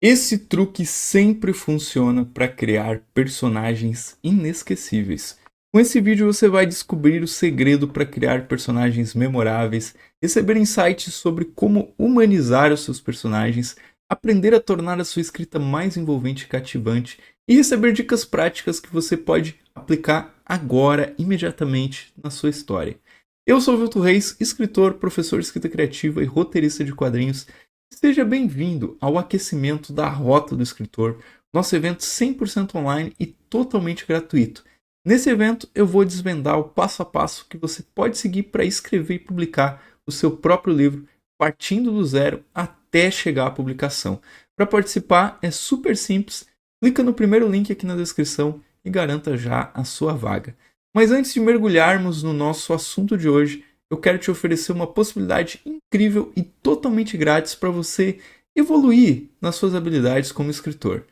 Esse truque sempre funciona para criar personagens inesquecíveis. Com esse vídeo você vai descobrir o segredo para criar personagens memoráveis, receber insights sobre como humanizar os seus personagens, aprender a tornar a sua escrita mais envolvente e cativante e receber dicas práticas que você pode aplicar agora, imediatamente, na sua história. Eu sou o Vilto Reis, escritor, professor de escrita criativa e roteirista de quadrinhos. Seja bem-vindo ao aquecimento da Rota do Escritor, nosso evento 100% online e totalmente gratuito. Nesse evento eu vou desvendar o passo a passo que você pode seguir para escrever e publicar o seu próprio livro, partindo do zero até chegar à publicação. Para participar é super simples, clica no primeiro link aqui na descrição e garanta já a sua vaga. Mas antes de mergulharmos no nosso assunto de hoje, eu quero te oferecer uma possibilidade incrível e totalmente grátis para você evoluir nas suas habilidades como escritor.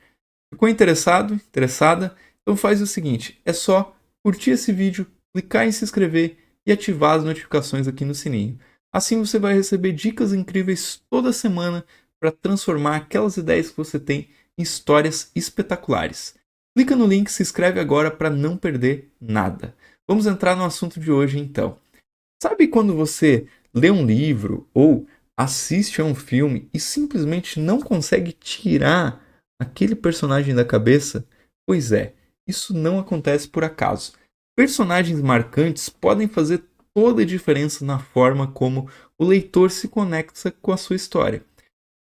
Ficou interessado? Interessada? Então faz o seguinte, é só curtir esse vídeo, clicar em se inscrever e ativar as notificações aqui no sininho. Assim você vai receber dicas incríveis toda semana para transformar aquelas ideias que você tem em histórias espetaculares. Clica no link, se inscreve agora para não perder nada. Vamos entrar no assunto de hoje então. Sabe quando você lê um livro ou assiste a um filme e simplesmente não consegue tirar aquele personagem da cabeça? Pois é, isso não acontece por acaso. Personagens marcantes podem fazer toda a diferença na forma como o leitor se conecta com a sua história.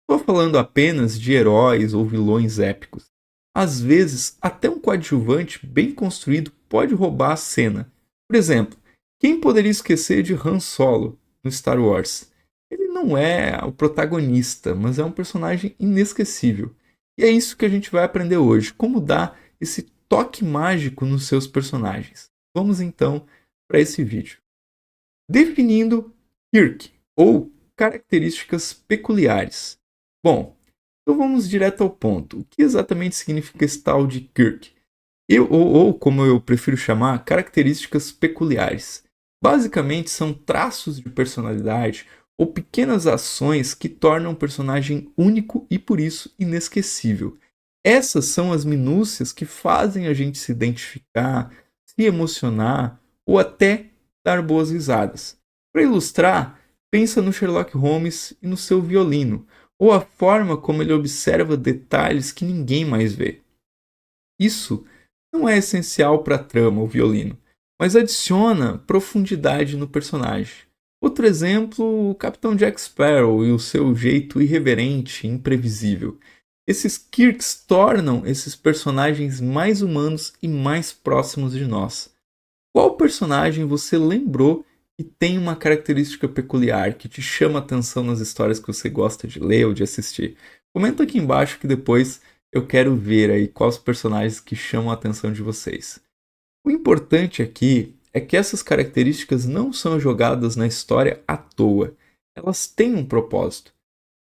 Não estou falando apenas de heróis ou vilões épicos. Às vezes, até um coadjuvante bem construído pode roubar a cena. Por exemplo, quem poderia esquecer de Han Solo no Star Wars? Ele não é o protagonista, mas é um personagem inesquecível. E é isso que a gente vai aprender hoje, como dar esse toque mágico nos seus personagens. Vamos então para esse vídeo. Definindo Kirk, ou características peculiares. Bom, então vamos direto ao ponto. O que exatamente significa esse tal de Kirk? Ou como eu prefiro chamar, características peculiares. Basicamente são traços de personalidade ou pequenas ações que tornam o personagem único e por isso inesquecível. Essas são as minúcias que fazem a gente se identificar, se emocionar ou até dar boas risadas. Para ilustrar, pensa no Sherlock Holmes e no seu violino, ou a forma como ele observa detalhes que ninguém mais vê. Isso não é essencial para a trama, o violino, mas adiciona profundidade no personagem. Outro exemplo, o Capitão Jack Sparrow e o seu jeito irreverente e imprevisível. Esses Kirks tornam esses personagens mais humanos e mais próximos de nós. Qual personagem você lembrou que tem uma característica peculiar que te chama a atenção nas histórias que você gosta de ler ou de assistir? Comenta aqui embaixo que depois eu quero ver aí quais personagens que chamam a atenção de vocês. O importante aqui é que essas características não são jogadas na história à toa. Elas têm um propósito.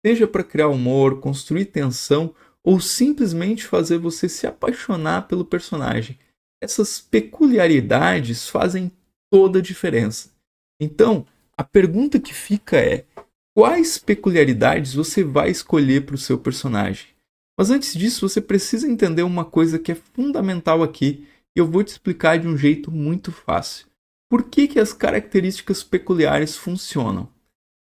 Seja para criar humor, construir tensão ou simplesmente fazer você se apaixonar pelo personagem. Essas peculiaridades fazem toda a diferença. Então, a pergunta que fica é: quais peculiaridades você vai escolher para o seu personagem? Mas antes disso, você precisa entender uma coisa que é fundamental aqui e eu vou te explicar de um jeito muito fácil. Por que as características peculiares funcionam?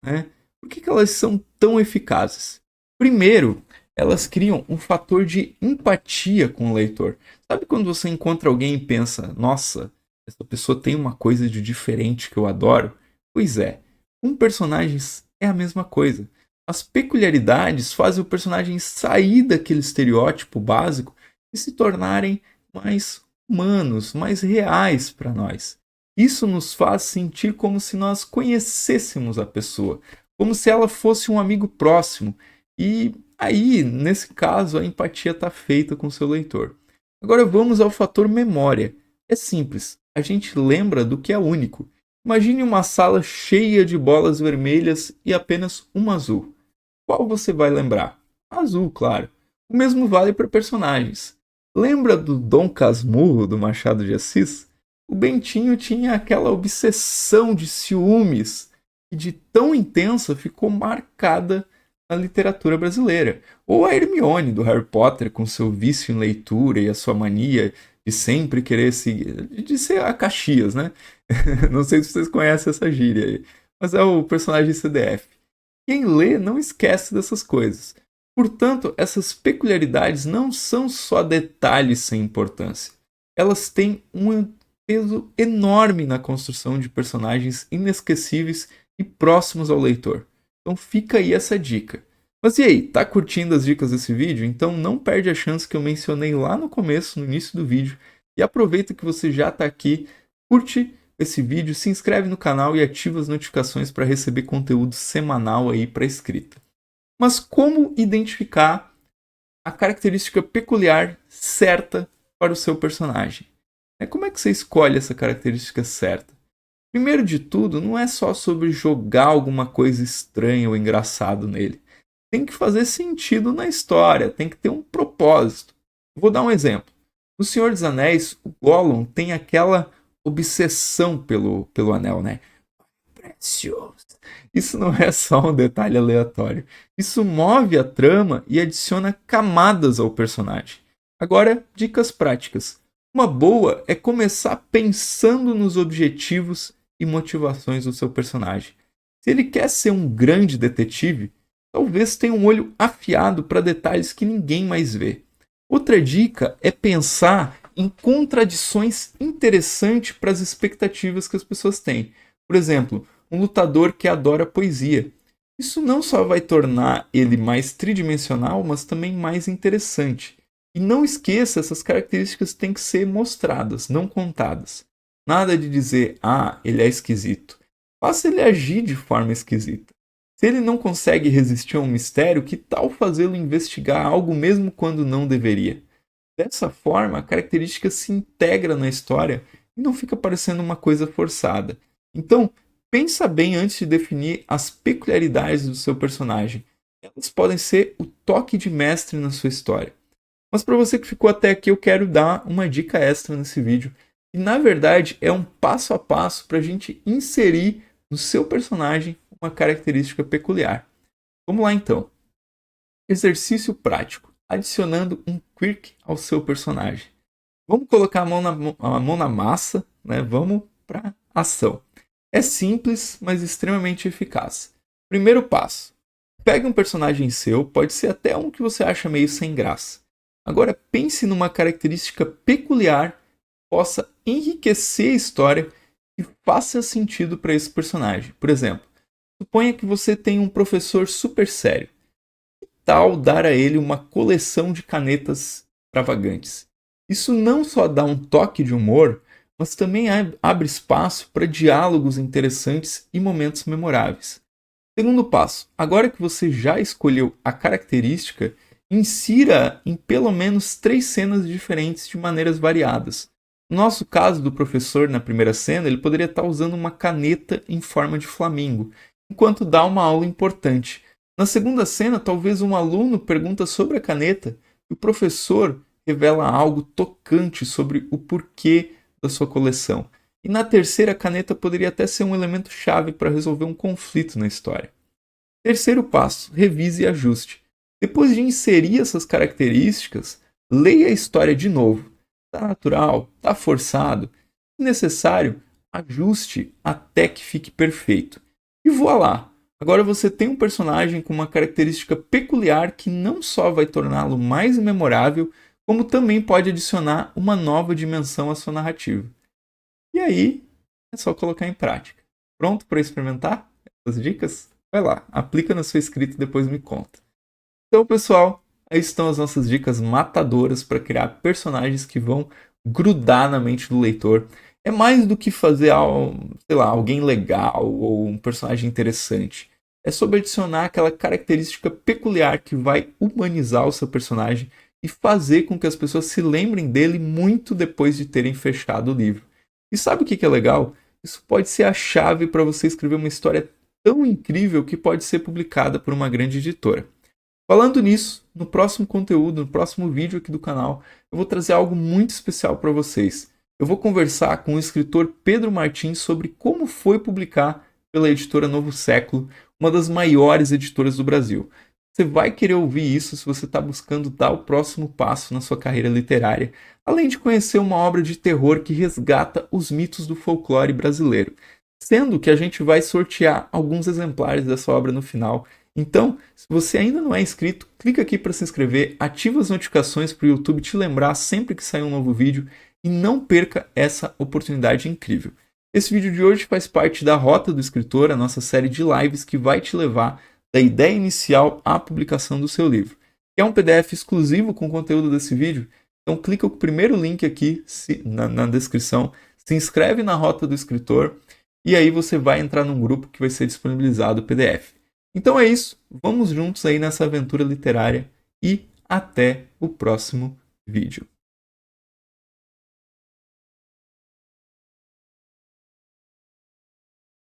Né? Por que elas são tão eficazes? Primeiro, elas criam um fator de empatia com o leitor. Sabe quando você encontra alguém e pensa, nossa, essa pessoa tem uma coisa de diferente que eu adoro? Pois é, com personagens é a mesma coisa. As peculiaridades fazem o personagem sair daquele estereótipo básico e se tornarem mais humanos, mais reais para nós. Isso nos faz sentir como se nós conhecêssemos a pessoa, como se ela fosse um amigo próximo. E aí, nesse caso, a empatia está feita com o seu leitor. Agora vamos ao fator memória. É simples, a gente lembra do que é único. Imagine uma sala cheia de bolas vermelhas e apenas uma azul. Qual você vai lembrar? Azul, claro. O mesmo vale para personagens. Lembra do Dom Casmurro do Machado de Assis? O Bentinho tinha aquela obsessão de ciúmes que de tão intensa ficou marcada na literatura brasileira. Ou a Hermione do Harry Potter com seu vício em leitura e a sua mania de sempre querer seguir, de ser a Caxias, né? Não sei se vocês conhecem essa gíria aí, mas é o personagem CDF. Quem lê não esquece dessas coisas. Portanto, essas peculiaridades não são só detalhes sem importância. Elas têm um peso enorme na construção de personagens inesquecíveis e próximos ao leitor. Então fica aí essa dica. Mas e aí, tá curtindo as dicas desse vídeo? Então não perde a chance que eu mencionei lá no começo, no início do vídeo. E aproveita que você já está aqui, curte esse vídeo, se inscreve no canal e ativa as notificações para receber conteúdo semanal aí para escrita. Mas como identificar a característica peculiar certa para o seu personagem? Como é que você escolhe essa característica certa? Primeiro de tudo, não é só sobre jogar alguma coisa estranha ou engraçado nele. Tem que fazer sentido na história, tem que ter um propósito. Vou dar um exemplo. No Senhor dos Anéis, o Gollum tem aquela obsessão pelo anel, né? Precioso. Isso não é só um detalhe aleatório. Isso move a trama e adiciona camadas ao personagem. Agora, dicas práticas. Uma boa é começar pensando nos objetivos e motivações do seu personagem. Se ele quer ser um grande detetive, talvez tenha um olho afiado para detalhes que ninguém mais vê. Outra dica é pensar em contradições interessantes para as expectativas que as pessoas têm. Por exemplo, um lutador que adora poesia. Isso não só vai tornar ele mais tridimensional, mas também mais interessante. E não esqueça, essas características têm que ser mostradas, não contadas. Nada de dizer, ele é esquisito. Faça ele agir de forma esquisita. Se ele não consegue resistir a um mistério, que tal fazê-lo investigar algo mesmo quando não deveria? Dessa forma, a característica se integra na história e não fica parecendo uma coisa forçada. Então, pensa bem antes de definir as peculiaridades do seu personagem. Elas podem ser o toque de mestre na sua história. Mas para você que ficou até aqui, eu quero dar uma dica extra nesse vídeo. E na verdade é um passo a passo para a gente inserir no seu personagem uma característica peculiar. Vamos lá então. Exercício prático, adicionando um quirk ao seu personagem. Vamos colocar a mão na massa, né? Vamos para ação. É simples, mas extremamente eficaz. Primeiro passo. Pegue um personagem seu, pode ser até um que você acha meio sem graça. Agora pense numa característica peculiar que possa enriquecer a história e faça sentido para esse personagem. Por exemplo, suponha que você tem um professor super sério. Que tal dar a ele uma coleção de canetas extravagantes? Isso não só dá um toque de humor, mas também abre espaço para diálogos interessantes e momentos memoráveis. Segundo passo, agora que você já escolheu a característica, insira em pelo menos 3 cenas diferentes de maneiras variadas. No nosso caso do professor, na primeira cena, ele poderia estar usando uma caneta em forma de flamingo, enquanto dá uma aula importante. Na segunda cena, talvez um aluno pergunta sobre a caneta e o professor revela algo tocante sobre o porquê da sua coleção. E na terceira, a caneta poderia até ser um elemento chave para resolver um conflito na história. Terceiro passo, revise e ajuste. Depois de inserir essas características, leia a história de novo. Está natural? Está forçado? Se necessário, ajuste até que fique perfeito. E voilá! Agora você tem um personagem com uma característica peculiar que não só vai torná-lo mais memorável, como também pode adicionar uma nova dimensão à sua narrativa. E aí, é só colocar em prática. Pronto para experimentar essas dicas? Vai lá, aplica na sua escrita e depois me conta. Então, pessoal, aí estão as nossas dicas matadoras para criar personagens que vão grudar na mente do leitor. É mais do que fazer, alguém legal ou um personagem interessante. É sobre adicionar aquela característica peculiar que vai humanizar o seu personagem e fazer com que as pessoas se lembrem dele muito depois de terem fechado o livro. E sabe o que é legal? Isso pode ser a chave para você escrever uma história tão incrível que pode ser publicada por uma grande editora. Falando nisso, no próximo conteúdo, no próximo vídeo aqui do canal, eu vou trazer algo muito especial para vocês. Eu vou conversar com o escritor Pedro Martins sobre como foi publicar pela editora Novo Século, uma das maiores editoras do Brasil. Você vai querer ouvir isso se você está buscando dar o próximo passo na sua carreira literária, além de conhecer uma obra de terror que resgata os mitos do folclore brasileiro. Sendo que a gente vai sortear alguns exemplares dessa obra no final. Então, se você ainda não é inscrito, clica aqui para se inscrever, ativa as notificações para o YouTube te lembrar sempre que sair um novo vídeo e não perca essa oportunidade incrível. Esse vídeo de hoje faz parte da Rota do Escritor, a nossa série de lives que vai te levar da ideia inicial à publicação do seu livro. É um PDF exclusivo com o conteúdo desse vídeo, então clica no primeiro link aqui na descrição, se inscreve na Rota do Escritor e aí você vai entrar num grupo que vai ser disponibilizado o PDF. Então é isso, vamos juntos aí nessa aventura literária e até o próximo vídeo.